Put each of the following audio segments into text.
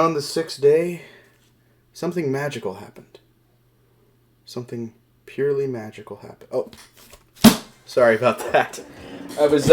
on the 6th day, something magical happened. Something purely magical happened. Oh, sorry about that. I was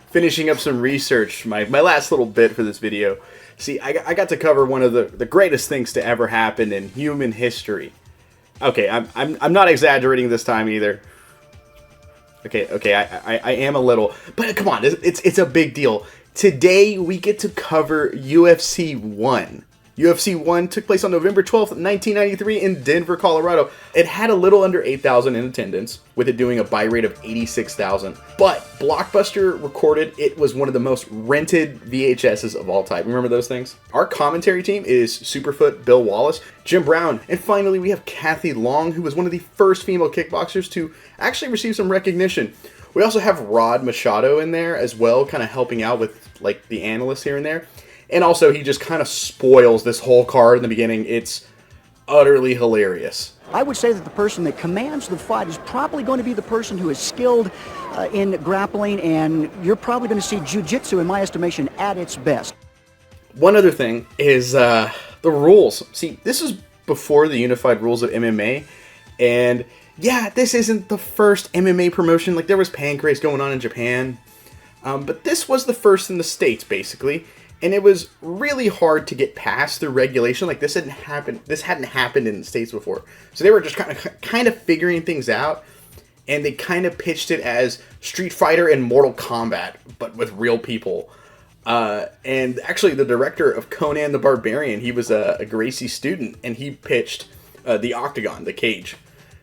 finishing up some research, my last little bit for this video. See, I got to cover one of the greatest things to ever happen in human history. Okay, I'm not exaggerating this time either. Okay, I am a little, but come on, it's a big deal. Today we get to cover UFC 1. UFC 1 took place on November 12th, 1993 in Denver, Colorado. It had a little under 8,000 in attendance, with it doing a buy rate of 86,000. But Blockbuster recorded it was one of the most rented VHSs of all time. Remember those things? Our commentary team is Superfoot Bill Wallace, Jim Brown, and finally we have Kathy Long, who was one of the first female kickboxers to actually receive some recognition. We also have Rod Machado in there as well, kind of helping out with like the analysts here and there. And also, he just kind of spoils this whole card in the beginning. It's utterly hilarious. I would say that the person that commands the fight is probably going to be the person who is skilled in grappling, and you're probably going to see jiu-jitsu, in my estimation, at its best. One other thing is the rules. See, this is before the unified rules of MMA, and yeah, this isn't the first MMA promotion. Like, there was Pancrase going on in Japan, but this was the first in the States, basically. And it was really hard to get past the regulation. Like, this hadn't happened in the States before. So they were just kind of figuring things out, and they kind of pitched it as Street Fighter and Mortal Kombat, but with real people. And actually, the director of Conan the Barbarian, he was a Gracie student, and he pitched the Octagon, the cage.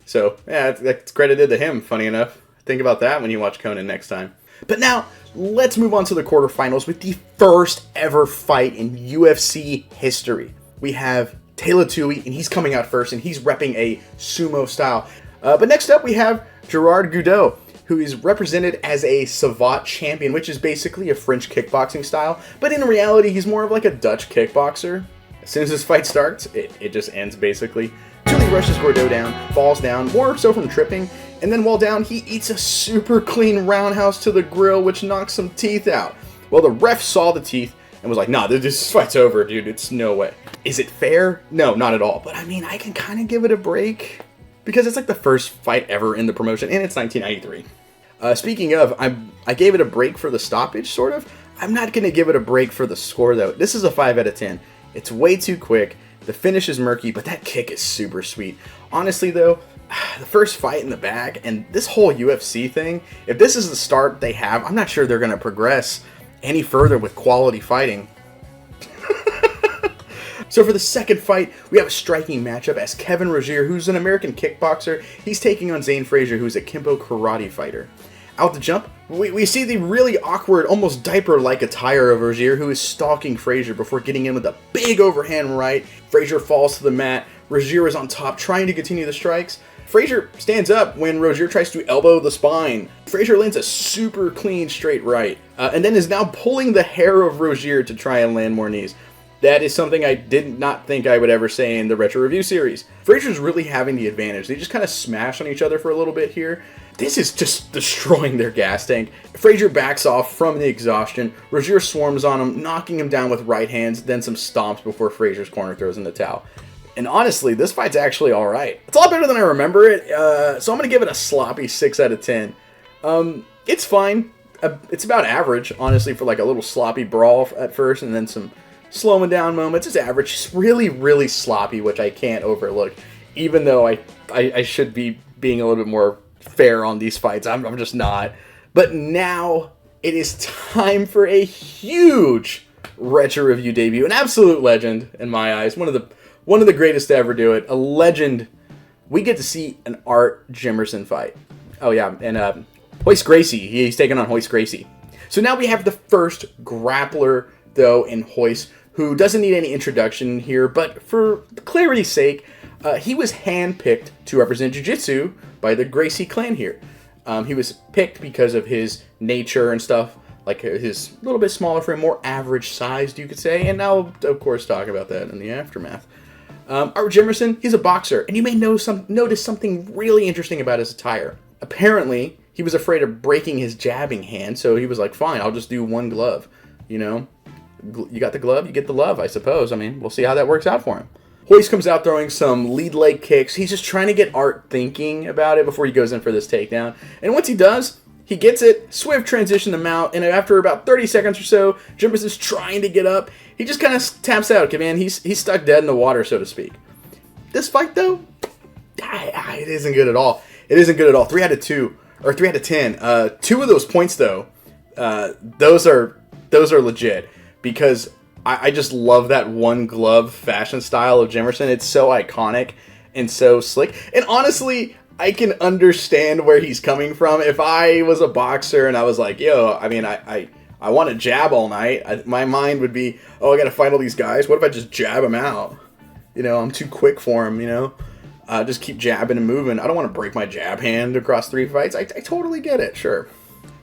So yeah, that's credited to him. Funny enough, think about that when you watch Conan next time. But now, let's move on to the quarterfinals with the first ever fight in UFC history. We have Taylor Tui, and he's coming out first, and he's repping a sumo style. But next up, we have Gerard Goudot, who is represented as a Savate champion, which is basically a French kickboxing style. But in reality, he's more of like a Dutch kickboxer. As soon as this fight starts, it just ends, basically. Tui rushes Goudot down, falls down, more so from tripping, and then while down, he eats a super clean roundhouse to the grill, which knocks some teeth out. Well, the ref saw the teeth and was like, nah, this fight's over, dude. It's no way. Is it fair? No, not at all. But I mean, I can kind of give it a break because it's like the first fight ever in the promotion, and it's 1993. Speaking of, I gave it a break for the stoppage, sort of. I'm not going to give it a break for the score, though. This is a 5 out of 10. It's way too quick. The finish is murky, but that kick is super sweet. Honestly, though, the first fight in the bag, and this whole UFC thing, if this is the start they have, I'm not sure they're going to progress any further with quality fighting. So for the second fight, we have a striking matchup as Kevin Rozier, who's an American kickboxer. He's taking on Zane Frazier, who's a Kempo karate fighter. Out the jump, we see the really awkward, almost diaper-like attire of Rozier, who is stalking Frazier before getting in with a big overhand right. Frazier falls to the mat. Rozier is on top, trying to continue the strikes. Frazier stands up when Rozier tries to elbow the spine. Frazier lands a super clean straight right, and then is now pulling the hair of Rozier to try and land more knees. That is something I did not think I would ever say in the Retro Review series. Frazier's really having the advantage. They just kind of smash on each other for a little bit here. This is just destroying their gas tank. Frazier backs off from the exhaustion. Rozier swarms on him, knocking him down with right hands, then some stomps before Frazier's corner throws in the towel. And honestly, this fight's actually alright. It's a lot better than I remember it, so I'm going to give it a sloppy 6 out of 10. It's fine. It's about average, honestly, for like a little sloppy brawl at first, and then some slowing down moments. It's average. It's really, really sloppy, which I can't overlook, even though I should be being a little bit more fair on these fights. I'm just not. But now it is time for a huge Retro Review debut. An absolute legend in my eyes. One of the greatest to ever do it. A legend. We get to see an Art Jimerson fight. Oh yeah, and Royce Gracie. He's taking on Royce Gracie. So now we have the first grappler, though, in Royce, who doesn't need any introduction here, but for clarity's sake, he was handpicked to represent Jiu-Jitsu by the Gracie clan here. He was picked because of his nature and stuff, like his little bit smaller frame, more average sized, you could say, and I'll, of course, talk about that in the aftermath. Art Jimerson, he's a boxer, and you may notice something really interesting about his attire. Apparently, he was afraid of breaking his jabbing hand, so he was like, fine, I'll just do one glove, you know? you got the glove, you get the love, I suppose. I mean, we'll see how that works out for him. Royce comes out throwing some lead leg kicks. He's just trying to get Art thinking about it before he goes in for this takedown. And once he does, he gets it, swift transition to mount, and after about 30 seconds or so, Jumpers is trying to get up. He just kind of taps out, man. He's stuck dead in the water, so to speak. This fight, though, it isn't good at all. It isn't good at all. 3 out of 2, or 3 out of 10. 2 of those points, though, those are legit, because I just love that one glove fashion style of Jimerson. It's so iconic and so slick. And honestly, I can understand where he's coming from. If I was a boxer and I was like, yo, I mean, I want to jab all night, my mind would be, oh, I got to fight all these guys. What if I just jab them out? You know, I'm too quick for him, you know? Just keep jabbing and moving. I don't want to break my jab hand across 3 fights. I totally get it, sure.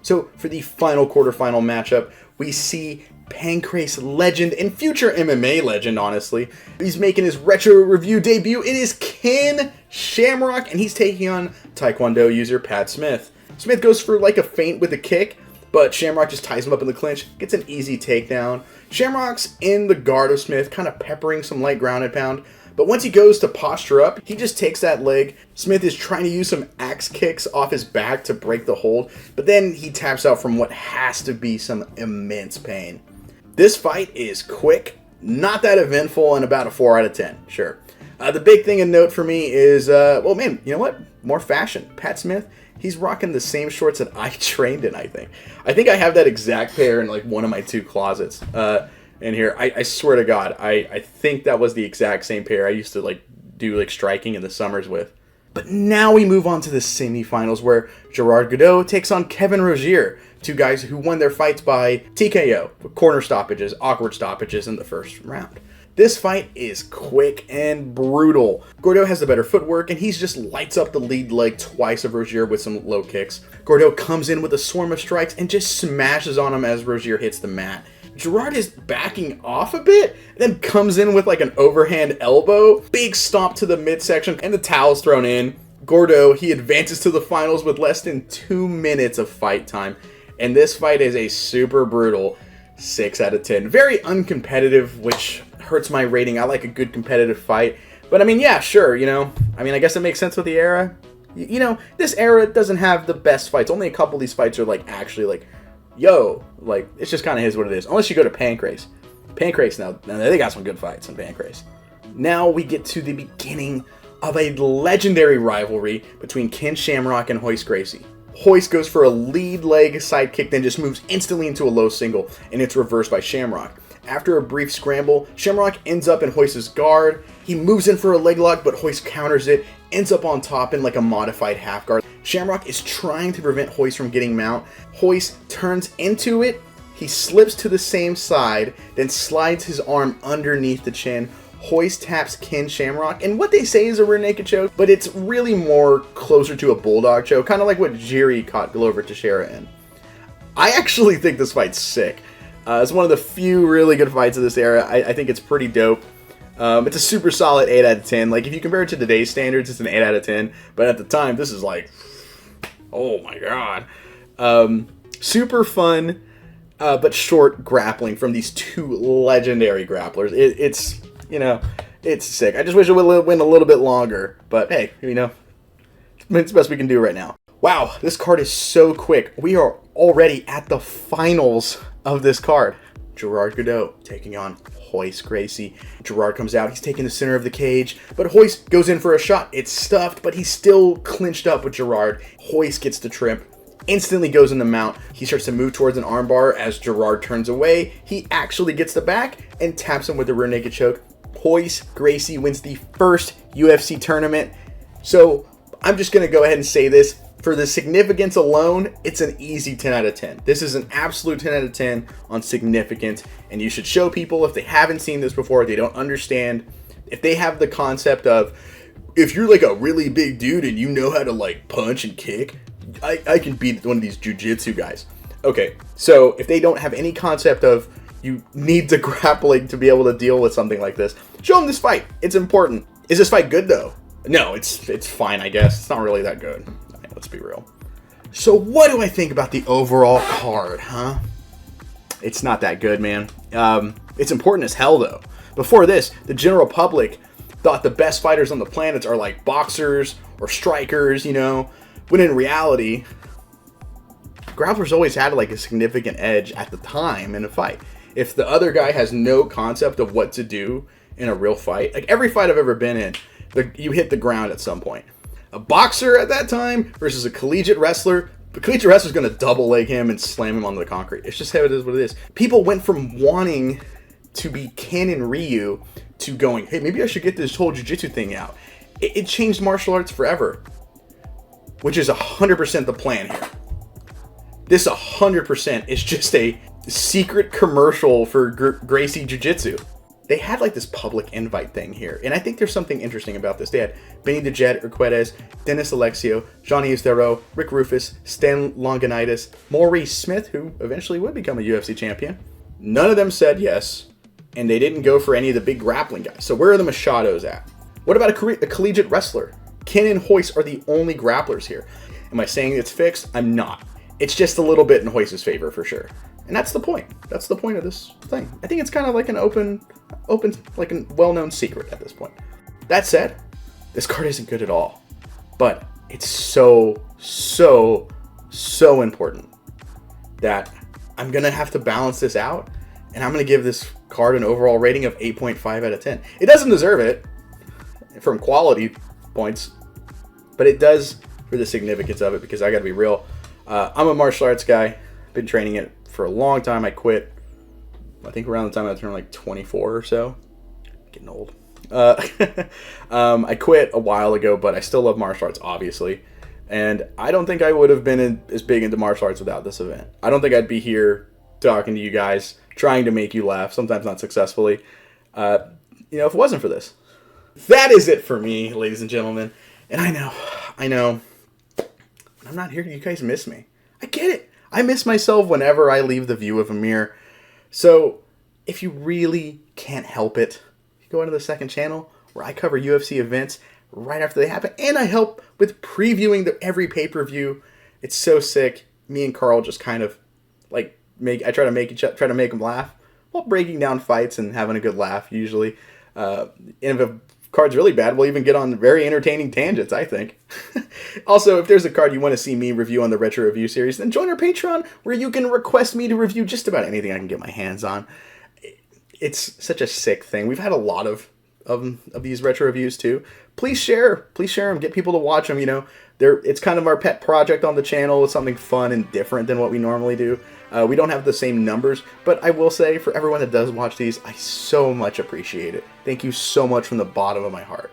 So for the final quarterfinal matchup, we see Pancrase legend and future MMA legend, honestly. He's making his retro review debut. It is Ken Shamrock, and he's taking on Taekwondo user Pat Smith. Smith goes for like a feint with a kick, but Shamrock just ties him up in the clinch, gets an easy takedown. Shamrock's in the guard of Smith, kind of peppering some light ground and pound. But once he goes to posture up, he just takes that leg. Smith is trying to use some axe kicks off his back to break the hold, but then he taps out from what has to be some immense pain. This fight is quick, not that eventful, and about a 4 out of 10, sure. The big thing to note for me is, well, man, you know what? More fashion. Pat Smith, he's rocking the same shorts that I trained in, I think. I think I have that exact pair in, like, one of my 2 closets. In here, I swear to God, I think that was the exact same pair I used to like do like striking in the summers with. But now we move on to the semifinals where Gerard Godot takes on Kevin Rozier, 2 guys who won their fights by TKO, with corner stoppages, awkward stoppages in the first round. This fight is quick and brutal. Gordo has the better footwork, and he just lights up the lead leg twice of Rozier with some low kicks. Gordo comes in with a swarm of strikes and just smashes on him as Rozier hits the mat. Gerard is backing off a bit, then comes in with like an overhand elbow, big stomp to the midsection, and the towel's thrown in. Gordo, he advances to the finals with less than 2 minutes of fight time, and this fight is a super brutal 6 out of 10. Very uncompetitive, which hurts my rating. I like a good competitive fight, but I mean, yeah, sure, you know, I mean, I guess it makes sense with the era. You know, this era doesn't have the best fights. Only a couple of these fights are like actually like, yo, like, it's just kind of is what it is. Unless you go to Pancrase. Pancrase, now they got some good fights in Pancrase. Now we get to the beginning of a legendary rivalry between Ken Shamrock and Royce Gracie. Royce goes for a lead leg side kick, then just moves instantly into a low single, and it's reversed by Shamrock. After a brief scramble, Shamrock ends up in Royce's guard. He moves in for a leg lock, but Royce counters it, ends up on top in like a modified half guard. Shamrock is trying to prevent Royce from getting mount. Royce turns into it. He slips to the same side, then slides his arm underneath the chin. Royce taps Ken Shamrock, and what they say is a rear naked choke, but it's really more closer to a bulldog choke, kind of like what Jiri caught Glover Teixeira in. I actually think this fight's sick. It's one of the few really good fights of this era. I think it's pretty dope. It's a super solid 8 out of 10. Like, if you compare it to today's standards, it's an 8 out of 10. But at the time, this is like, oh my god. Super fun, but short grappling from these 2 legendary grapplers. It's, you know, it's sick. I just wish it would win a little bit longer. But hey, you know, it's the best we can do right now. Wow, this card is so quick. We are already at the finals of this card. Gerard Godot taking on Royce Gracie. Gerard comes out, he's taking the center of the cage, but Royce goes in for a shot. It's stuffed, but he's still clinched up with Gerard. Royce gets the trip, instantly goes in the mount. He starts to move towards an armbar as Gerard turns away. He actually gets the back and taps him with a rear naked choke. Royce Gracie wins the first UFC tournament. So I'm just going to go ahead and say this. For the significance alone, it's an easy 10 out of 10. This is an absolute 10 out of 10 on significance, and you should show people if they haven't seen this before, they don't understand, if they have the concept of, if you're like a really big dude and you know how to like punch and kick, I can beat one of these jiu-jitsu guys. Okay, so if they don't have any concept of you need the grappling to be able to deal with something like this, show them this fight. It's important. Is this fight good though? No, it's fine, I guess. It's not really that good. Let's be real. So what do I think about the overall card, huh? It's not that good, man. It's important as hell, though. Before this, the general public thought the best fighters on the planet are like boxers or strikers, you know, when in reality, grapplers always had like a significant edge at the time in a fight. If the other guy has no concept of what to do in a real fight, like every fight I've ever been in, you hit the ground at some point. A boxer at that time versus a collegiate wrestler, the collegiate wrestler's going to double leg him and slam him onto the concrete. It's just how it is what it is. People went from wanting to be Ken and Ryu to going, hey, maybe I should get this whole jiu-jitsu thing out. It changed martial arts forever, which is 100% the plan here. This 100% is just a secret commercial for Gracie Jiu-Jitsu. They had like this public invite thing here, and I think there's something interesting about this. They had Benny the Jet Urquidez, Dennis Alexio, Johnny Estero, Rick Rufus, Stan Longanitis, Maurice Smith, who eventually would become a UFC champion. None of them said yes, and they didn't go for any of the big grappling guys. So where are the Machados at? What about a collegiate wrestler? Ken and Hoist are the only grapplers here. Am I saying it's fixed? I'm not. It's just a little bit in Hoist's favor for sure. And that's the point. That's the point of this thing. I think it's kind of like an open, like a well-known secret at this point. That said, this card isn't good at all. But it's so important that I'm going to have to balance this out. And I'm going to give this card an overall rating of 8.5 out of 10. It doesn't deserve it from quality points, but it does for the significance of it, because I got to be real. I'm a martial arts guy. Been training it for a long time. I quit, I think, around the time I turned like 24 or so. Getting old. I quit a while ago, but I still love martial arts, obviously. And I don't think I would have been as big into martial arts without this event. I don't think I'd be here talking to you guys, trying to make you laugh, sometimes not successfully, if it wasn't for this. That is it for me, ladies and gentlemen. And I know, when I'm not here, you guys miss me. I get it. I miss myself whenever I leave the view of a mirror. So if you really can't help it, you go into the second channel where I cover UFC events right after they happen, and I help with previewing every pay-per-view. It's so sick. Me and Carl just kind of like try to make them laugh while breaking down fights and having a good laugh usually. And if a card's really bad, we'll even get on very entertaining tangents, I think. Also, if there's a card you want to see me review on the Retro Review series, then join our Patreon, where you can request me to review just about anything I can get my hands on. It's such a sick thing. We've had a lot of these retro reviews too. Please share them. Get people to watch them. It's kind of our pet project on the channel. It's something fun and different than what we normally do. We don't have the same numbers, but I will say, for everyone that does watch these, I so much appreciate it. Thank you so much from the bottom of my heart.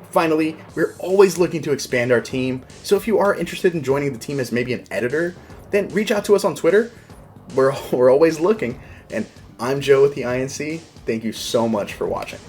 Finally, we're always looking to expand our team, so if you are interested in joining the team as maybe an editor, then reach out to us on Twitter. We're always looking. And I'm Joe with the INC. Thank you so much for watching.